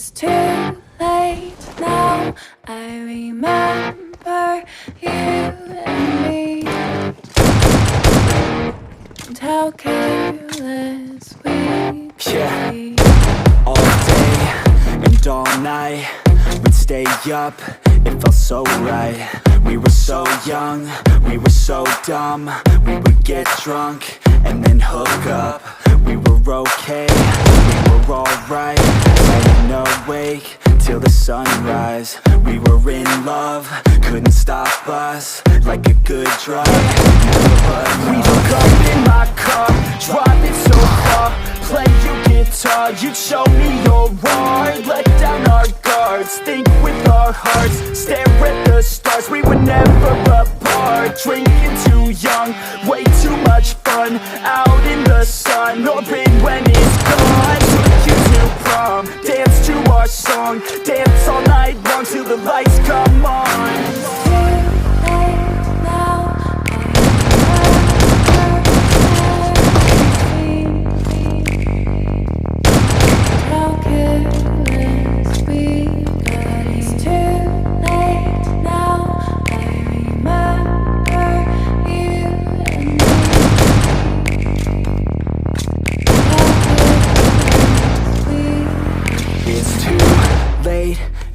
It's too late now. I remember you and me, and how careless we could be. All day and all night, we'd stay up, it felt so right. We were so young, we were so dumb. We would get drunk and then hook up. We were okay, we were alright. Laying awake till the sunrise. We were in love, couldn't stop us. Like a good drug, we hook up in my car, driving so far. Play your guitar, you'd show me your art. Let down our guards, think with our hearts. Stare at the stars, we were never apart. Drinking too young, way too much fun. Out in the sun, or in when it's gone. Took you to prom, dance to our song. Dance all night long till the lights come on.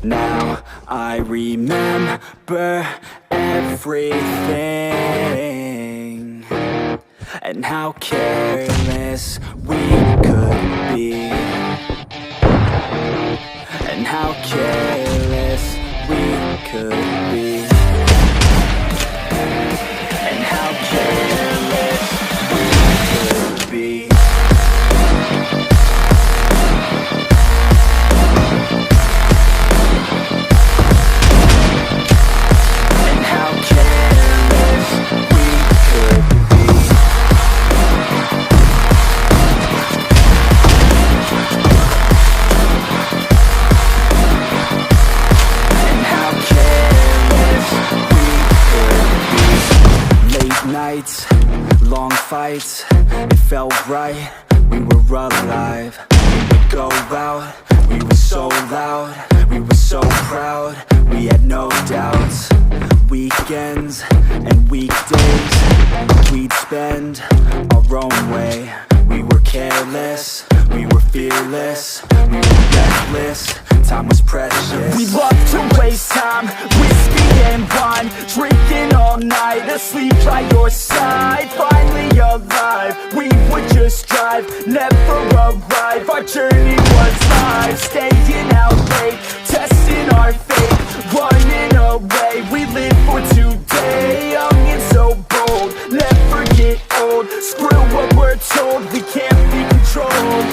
Now I remember everything, and how careless we could be, and how careless we could be, and how careless we could be. Long fights, it felt right, we were alive. We would go out, we were so loud, we were so proud, we had no doubts. Weekends and weekdays, we'd spend our own way. We were careless, we were fearless, we were reckless, time was precious. We loved to waste time, whiskey and wine, drinking all night, asleep by your side. Finally alive, we would just drive, never arrive. Our journey was live, staying out late, testing our fate, running away. We live for today, young and so bold, never get old. Screw what we're told, we can't be controlled.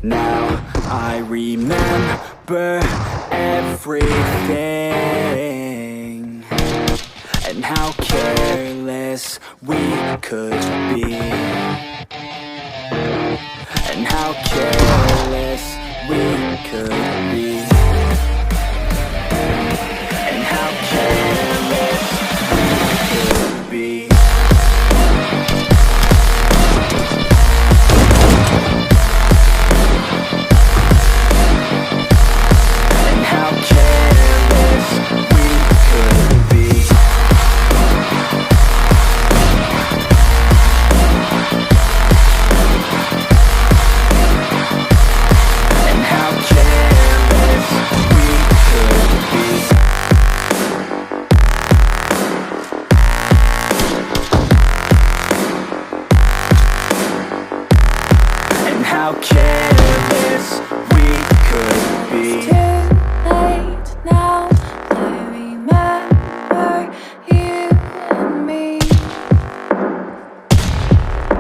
Now I remember everything, and how careless we could be, and how careless we could be, and how careless we could be. How careless we could be. It's too late now, I remember you and me,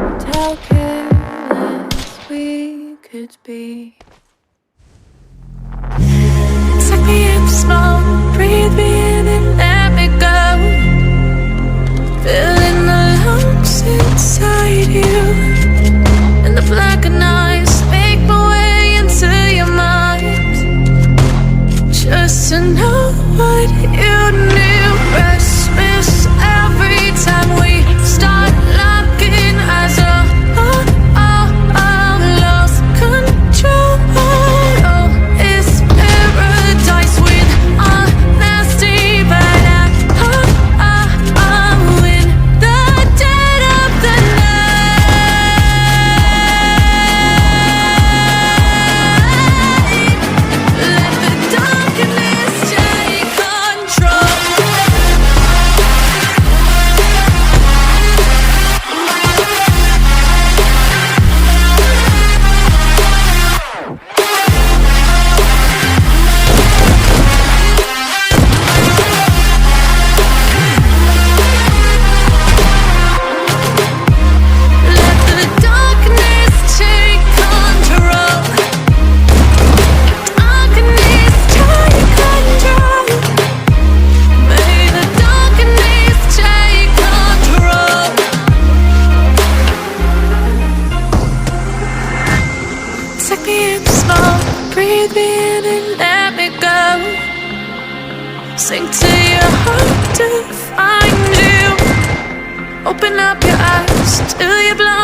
and how careless we could be. Suck me in, smoke, breathe me in. Breathe me in and let me go. Sink to your heart to find you. Open up your eyes till you're blind.